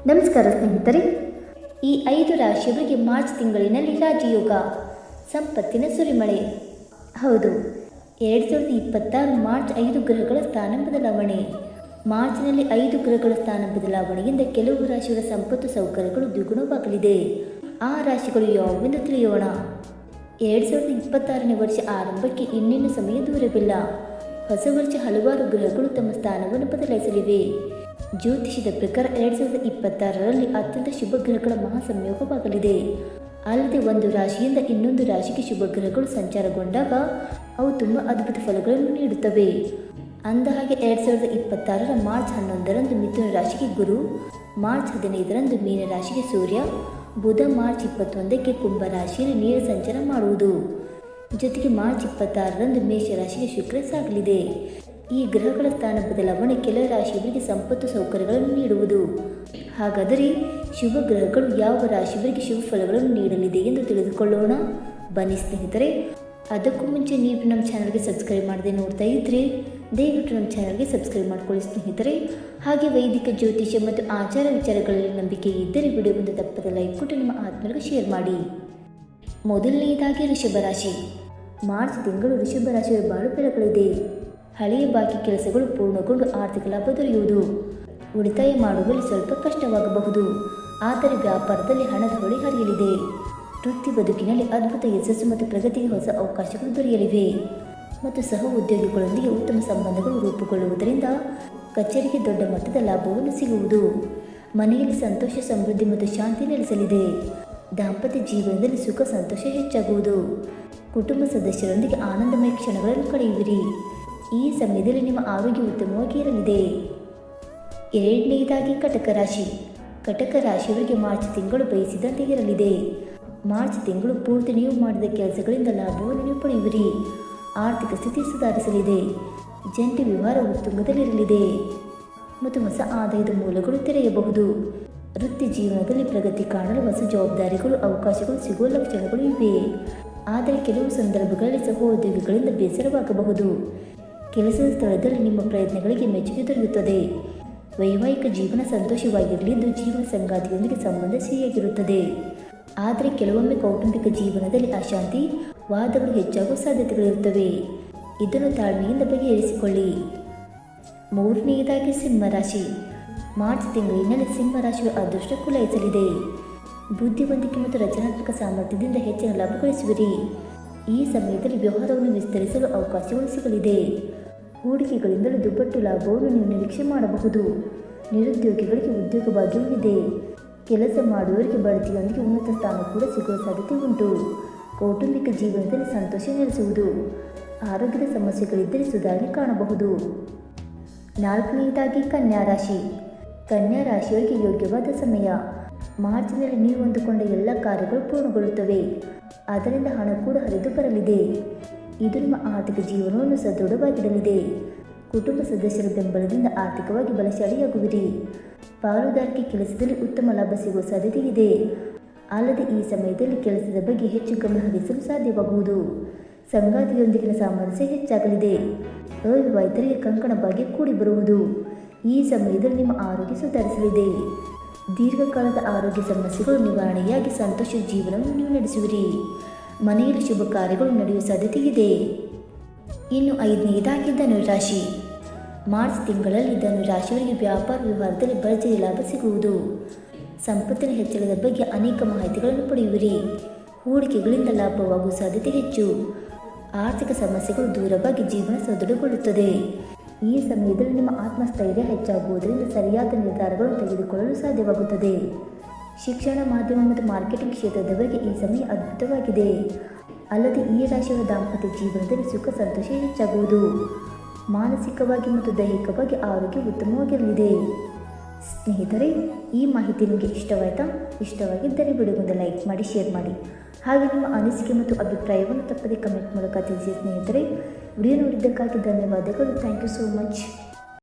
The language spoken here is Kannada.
ನಮಸ್ಕಾರ ಸ್ನೇಹಿತರೆ. ಈ 5 ರಾಶಿಯವರಿಗೆ ಮಾರ್ಚ್ ತಿಂಗಳಿನಲ್ಲಿ ರಾಜಯೋಗ, ಸಂಪತ್ತಿನ ಸುರಿಮಳೆ. ಹೌದು, 2026 ಮಾರ್ಚ್ 5 ಗ್ರಹಗಳ ಸ್ಥಾನ ಬದಲಾವಣೆ. ಮಾರ್ಚ್ನಲ್ಲಿ 5 ಗ್ರಹಗಳ ಸ್ಥಾನ ಬದಲಾವಣೆಯಿಂದ ಕೆಲವು ರಾಶಿಗಳ ಸಂಪತ್ತು ಸೌಕರ್ಯಗಳು ದ್ವಿಗುಣವಾಗಲಿದೆ. ಆ ರಾಶಿಗಳು ಯಾವುವೆಂದು ತಿಳಿಯೋಣ. 2026ನೇ ವರ್ಷ ಆರಂಭಕ್ಕೆ ಇನ್ನೇನು ಸಮಯ ದೂರವಿಲ್ಲ. ಹೊಸ ವರ್ಷ ಹಲವಾರು ಗ್ರಹಗಳು ತಮ್ಮ ಸ್ಥಾನವನ್ನು ಬದಲಾಯಿಸಲಿವೆ. ಜ್ಯೋತಿಷದ ಪ್ರಕಾರ 2026ರಲ್ಲಿ ಅತ್ಯಂತ ಶುಭ ಗ್ರಹಗಳ ಮಹಾಸಂಯೋಗವಾಗಲಿದೆ. ಅಲ್ಲದೆ ಒಂದು ರಾಶಿಯಿಂದ ಇನ್ನೊಂದು ರಾಶಿಗೆ ಶುಭ ಗ್ರಹಗಳು ಸಂಚಾರಗೊಂಡಾಗ ಅವು ತುಂಬ ಅದ್ಭುತ ಫಲಗಳನ್ನು ನೀಡುತ್ತವೆ. ಅಂದಹಾಗೆ 2026ರ ಮಾರ್ಚ್ 11ರಂದು ಮಿಥುನ ರಾಶಿಗೆ ಗುರು, ಮಾರ್ಚ್ 15ರಂದು ಮೀನ ರಾಶಿಗೆ ಸೂರ್ಯ, ಬುಧ ಮಾರ್ಚ್ 21ಕ್ಕೆ ಕುಂಭ ರಾಶಿಯಲ್ಲಿ ನೇರ ಸಂಚಾರ ಮಾಡುವುದು. ಜೊತೆಗೆ ಮಾರ್ಚ್ 26ರಂದು ಮೇಷರಾಶಿಗೆ ಶುಕ್ರ ಸಾಗಲಿದೆ. ಈ ಗ್ರಹಗಳ ಸ್ಥಾನ ಬದಲಾವಣೆ ಕೆಲ ರಾಶಿಯವರಿಗೆ ಸಂಪತ್ತು ಸೌಕರ್ಯಗಳನ್ನು ನೀಡುವುದು. ಹಾಗಾದರೆ ಶುಭ ಗ್ರಹಗಳು ಯಾವ ರಾಶಿಯವರಿಗೆ ಶುಭ ಫಲಗಳನ್ನು ನೀಡಲಿದೆ ಎಂದು ತಿಳಿದುಕೊಳ್ಳೋಣ. ಬನ್ನಿ ಸ್ನೇಹಿತರೆ. ಅದಕ್ಕೂ ಮುಂಚೆ ನೀವು ನಮ್ಮ ಚಾನಲ್ಗೆ ಸಬ್ಸ್ಕ್ರೈಬ್ ಮಾಡದೆ ನೋಡ್ತಾ ಇದ್ದರೆ ದಯವಿಟ್ಟು ನಮ್ಮ ಚಾನಲ್ಗೆ ಸಬ್ಸ್ಕ್ರೈಬ್ ಮಾಡ್ಕೊಳ್ಳಿ ಸ್ನೇಹಿತರೆ. ಹಾಗೆ ವೈದಿಕ ಜ್ಯೋತಿಷ್ಯ ಮತ್ತು ಆಚಾರ ವಿಚಾರಗಳಲ್ಲಿ ನಂಬಿಕೆ ಇದ್ದರೆ ವಿಡಿಯೋವನ್ನು ತಪ್ಪದ ಲೈಕ್ ಕೊಟ್ಟು ನಿಮ್ಮ ಆತ್ಮರಿಗೆ ಶೇರ್ ಮಾಡಿ. ಮೊದಲನೆಯದಾಗಿ ಋಷಭ ರಾಶಿ. ಮಾರ್ಚ್ ತಿಂಗಳು ಋಷಭ ರಾಶಿಯ ಬಾಳು ಬೆಳಗಲಿದೆ. ಹಳೆಯ ಬಾಕಿ ಕೆಲಸಗಳು ಪೂರ್ಣಗೊಂಡು ಆರ್ಥಿಕ ಲಾಭ ದೊರೆಯುವುದು. ಉಳಿತಾಯ ಮಾಡುವಲ್ಲಿ ಸ್ವಲ್ಪ ಕಷ್ಟವಾಗಬಹುದು, ಆದರೆ ವ್ಯಾಪಾರದಲ್ಲಿ ಹಣದ ಹೊಳೆ ಹರಿಯಲಿದೆ. ವೃತ್ತಿ ಬದುಕಿನಲ್ಲಿ ಅದ್ಭುತ ಯಶಸ್ಸು ಮತ್ತು ಪ್ರಗತಿಗೆ ಹೊಸ ಅವಕಾಶಗಳು ದೊರೆಯಲಿವೆ. ಮತ್ತು ಸಹ ಉದ್ಯೋಗಿಗಳೊಂದಿಗೆ ಉತ್ತಮ ಸಂಬಂಧಗಳು ರೂಪುಗೊಳ್ಳುವುದರಿಂದ ಕಚೇರಿಗೆ ದೊಡ್ಡ ಮಟ್ಟದ ಲಾಭವನ್ನು ಸಿಗುವುದು. ಮನೆಯಲ್ಲಿ ಸಂತೋಷ, ಸಮೃದ್ಧಿ ಮತ್ತು ಶಾಂತಿ ನೆಲೆಸಲಿದೆ. ದಾಂಪತ್ಯ ಜೀವನದಲ್ಲಿ ಸುಖ ಸಂತೋಷ ಹೆಚ್ಚಾಗುವುದು. ಕುಟುಂಬ ಸದಸ್ಯರೊಂದಿಗೆ ಆನಂದಮಯ ಕ್ಷಣಗಳನ್ನು ಕಳೆಯುವಿರಿ. ಈ ಸಮಯದಲ್ಲಿ ನಿಮ್ಮ ಆರೋಗ್ಯ ಉತ್ತಮವಾಗಿ ಇರಲಿದೆ. ಎರಡನೆಯದಾಗಿ ಕಟಕ ರಾಶಿ. ಕಟಕ ರಾಶಿಯವರಿಗೆ ಮಾರ್ಚ್ ತಿಂಗಳು ಬಯಸಿದಂತೆ ಇರಲಿದೆ. ಮಾರ್ಚ್ ತಿಂಗಳು ಪೂರ್ತಿ ನೀವು ಮಾಡಿದ ಕೆಲಸಗಳಿಂದ ಲಾಭವನ್ನು ನೀವು ಪಡೆಯುವಿರಿ. ಆರ್ಥಿಕ ಸ್ಥಿತಿ ಸುಧಾರಿಸಲಿದೆ. ಜಂಟಿ ವ್ಯವಹಾರ ಉತ್ತುಂಗದಲ್ಲಿರಲಿದೆ ಮತ್ತು ಹೊಸ ಆದಾಯದ ಮೂಲಗಳು ತೆರೆಯಬಹುದು. ವೃತ್ತಿ ಜೀವನದಲ್ಲಿ ಪ್ರಗತಿ ಕಾಣಲು ಹೊಸ ಜವಾಬ್ದಾರಿಗಳು, ಅವಕಾಶಗಳು ಸಿಗುವ ಲಕ್ಷಣಗಳು ಇವೆ. ಆದರೆ ಕೆಲವು ಸಂದರ್ಭಗಳಲ್ಲಿ ಸಹೋದ್ಯೋಗಿಗಳಿಂದ ಬೇಸರವಾಗಬಹುದು. ಕೆಲಸದ ಸ್ಥಳದಲ್ಲಿ ನಿಮ್ಮ ಪ್ರಯತ್ನಗಳಿಗೆ ಮೆಚ್ಚುಗೆ ದೊರೆಯುತ್ತದೆ. ವೈವಾಹಿಕ ಜೀವನ ಸಂತೋಷವಾಗಿರಲಿದ್ದು ಜೀವನ ಸಂಗಾತಿಯೊಂದಿಗೆ ಸಂಬಂಧ ಸಿಹಿಯಾಗಿರುತ್ತದೆ. ಆದರೆ ಕೆಲವೊಮ್ಮೆ ಕೌಟುಂಬಿಕ ಜೀವನದಲ್ಲಿ ಅಶಾಂತಿ, ವಾದಗಳು ಹೆಚ್ಚಾಗುವ ಸಾಧ್ಯತೆಗಳಿರುತ್ತವೆ. ಇದನ್ನು ತಾಳ್ಮೆಯಿಂದ ಬಗೆಹರಿಸಿಕೊಳ್ಳಿ. ಮೂರನೆಯದಾಗಿ ಸಿಂಹರಾಶಿ. ಮಾರ್ಚ್ ತಿಂಗಳಿನಲ್ಲಿ ಸಿಂಹರಾಶಿಯ ಅದೃಷ್ಟ ಕುಲಾಯಿಸಲಿದೆ. ಬುದ್ಧಿವಂತಿಕೆ ಮತ್ತು ರಚನಾತ್ಮಕ ಸಾಮರ್ಥ್ಯದಿಂದ ಹೆಚ್ಚಿನ ಲಾಭ ಗಳಿಸುವಿರಿ. ಈ ಸಮಯದಲ್ಲಿ ವ್ಯವಹಾರವನ್ನು ವಿಸ್ತರಿಸಲು ಅವಕಾಶಗಳು ಸಿಗಲಿದೆ. ಹೂಡಿಕೆಗಳಿಂದಲೂ ದುಪ್ಪಟ್ಟು ಲಾಭವನ್ನು ನೀವು ನಿರೀಕ್ಷೆ ಮಾಡಬಹುದು. ನಿರುದ್ಯೋಗಿಗಳಿಗೆ ಉದ್ಯೋಗ ಭಾಗ್ಯವೂ ಇದೆ. ಕೆಲಸ ಮಾಡುವವರಿಗೆ ಬಡ್ತಿಯೊಂದಿಗೆ ಉನ್ನತ ಸ್ಥಾನ ಕೂಡ ಸಿಗುವ ಸಾಧ್ಯತೆ ಉಂಟು. ಕೌಟುಂಬಿಕ ಜೀವನದಲ್ಲಿ ಸಂತೋಷ ನೆಲೆಸುವುದು. ಆರೋಗ್ಯದ ಸಮಸ್ಯೆಗಳಿದ್ದರೆ ಸುಧಾರಣೆ ಕಾಣಬಹುದು. ನಾಲ್ಕನೆಯದಾಗಿ ಕನ್ಯಾ ರಾಶಿ. ಕನ್ಯಾ ರಾಶಿಯವರಿಗೆ ಯೋಗ್ಯವಾದ ಸಮಯ. ಮಾರ್ಚ್ನಲ್ಲಿ ನೀವು ಅಂದುಕೊಂಡ ಎಲ್ಲ ಕಾರ್ಯಗಳು ಪೂರ್ಣಗೊಳ್ಳುತ್ತವೆ. ಅದರಿಂದ ಹಣ ಕೂಡ ಹರಿದು ಬರಲಿದೆ. ಇದು ನಿಮ್ಮ ಆರ್ಥಿಕ ಜೀವನವನ್ನು ಸದೃಢವಾಗಿಡಲಿದೆ. ಕುಟುಂಬ ಸದಸ್ಯರ ಬೆಂಬಲದಿಂದ ಆರ್ಥಿಕವಾಗಿ ಬಲಶಾಲಿಯಾಗುವಿರಿ. ಪಾಲುದಾರಿಕೆ ಕೆಲಸದಲ್ಲಿ ಉತ್ತಮ ಲಾಭ ಸಿಗುವ ಸಾಧ್ಯತೆ ಇದೆ. ಅಲ್ಲದೆ ಈ ಸಮಯದಲ್ಲಿ ಕೆಲಸದ ಬಗ್ಗೆ ಹೆಚ್ಚು ಗಮನ ಹರಿಸಲು ಸಾಧ್ಯವಾಗುವುದು. ಸಂಗಾತಿಯೊಂದಿಗಿನ ಸಾಮರಸ್ಯ ಹೆಚ್ಚಾಗಲಿದೆ. ಅವಿವಾಹಿತರಿಗೆ ಕಂಕಣ ಭಾಗ್ಯ ಕೂಡಿ ಬರುವುದು. ಈ ಸಮಯದಲ್ಲಿ ನಿಮ್ಮ ಆರೋಗ್ಯ ಸುಧಾರಿಸಲಿದೆ. ದೀರ್ಘಕಾಲದ ಆರೋಗ್ಯ ಸಮಸ್ಯೆಗಳು ನಿವಾರಣೆಯಾಗಿ ಸಂತೋಷ ಜೀವನವನ್ನು ನೀವು ನಡೆಸುವಿರಿ. ಮನೆಯಲ್ಲಿ ಶುಭ ಕಾರ್ಯಗಳು ನಡೆಯುವ ಸಾಧ್ಯತೆ ಇದೆ. ಇನ್ನು 5ನೇದಾಗಿ ಧನುರಾಶಿ. ಮಾರ್ಚ್ ತಿಂಗಳಲ್ಲಿ ಧನುರಾಶಿಯವರಿಗೆ ವ್ಯಾಪಾರ ವ್ಯವಹಾರದಲ್ಲಿ ಭರ್ಜರಿ ಲಾಭ ಸಿಗುವುದು. ಸಂಪತ್ತಿನ ಹೆಚ್ಚಳದ ಬಗ್ಗೆ ಅನೇಕ ಮಾಹಿತಿಗಳನ್ನು ಪಡೆಯುವಿರಿ. ಹೂಡಿಕೆಗಳಿಂದ ಲಾಭವಾಗುವ ಸಾಧ್ಯತೆ ಹೆಚ್ಚು. ಆರ್ಥಿಕ ಸಮಸ್ಯೆಗಳು ದೂರವಾಗಿ ಜೀವನ ಸದೃಢಗೊಳ್ಳುತ್ತದೆ. ಈ ಸಮಯದಲ್ಲಿ ನಿಮ್ಮ ಆತ್ಮಸ್ಥೈರ್ಯ ಹೆಚ್ಚಾಗುವುದರಿಂದ ಸರಿಯಾದ ನಿರ್ಧಾರಗಳನ್ನು ತೆಗೆದುಕೊಳ್ಳಲು ಸಾಧ್ಯವಾಗುತ್ತದೆ. ಶಿಕ್ಷಣ, ಮಾಧ್ಯಮ ಮತ್ತು ಮಾರ್ಕೆಟಿಂಗ್ ಕ್ಷೇತ್ರದವರಿಗೆ ಈ ಸಮಯ ಅದ್ಭುತವಾಗಿದೆ. ಅಲ್ಲದೆ ಈ ರಾಶಿಯವರ ದಾಂಪತ್ಯ ಜೀವನದಲ್ಲಿ ಸುಖ ಸಂತೋಷ ಹೆಚ್ಚಾಗುವುದು. ಮಾನಸಿಕವಾಗಿ ಮತ್ತು ದೈಹಿಕವಾಗಿ ಆರೋಗ್ಯ ಉತ್ತಮವಾಗಿರಲಿದೆ. ಸ್ನೇಹಿತರೆ, ಈ ಮಾಹಿತಿ ನಿಮಗೆ ಇಷ್ಟವಾಯಿತಾ? ಇಷ್ಟವಾಗಿದ್ದರೆ ವಿಡಿಯೋಗೊಂದು ಲೈಕ್ ಮಾಡಿ, ಶೇರ್ ಮಾಡಿ. ಹಾಗೆ ನಿಮ್ಮ ಅನಿಸಿಕೆ ಮತ್ತು ಅಭಿಪ್ರಾಯವನ್ನು ತಪ್ಪದೆ ಕಮೆಂಟ್ ಮೂಲಕ ತಿಳಿಸಿ ಸ್ನೇಹಿತರೆ. ವಿಡಿಯೋ ನೋಡಿದ್ದಕ್ಕಾಗಿ ಧನ್ಯವಾದಗಳು. Thank you so much.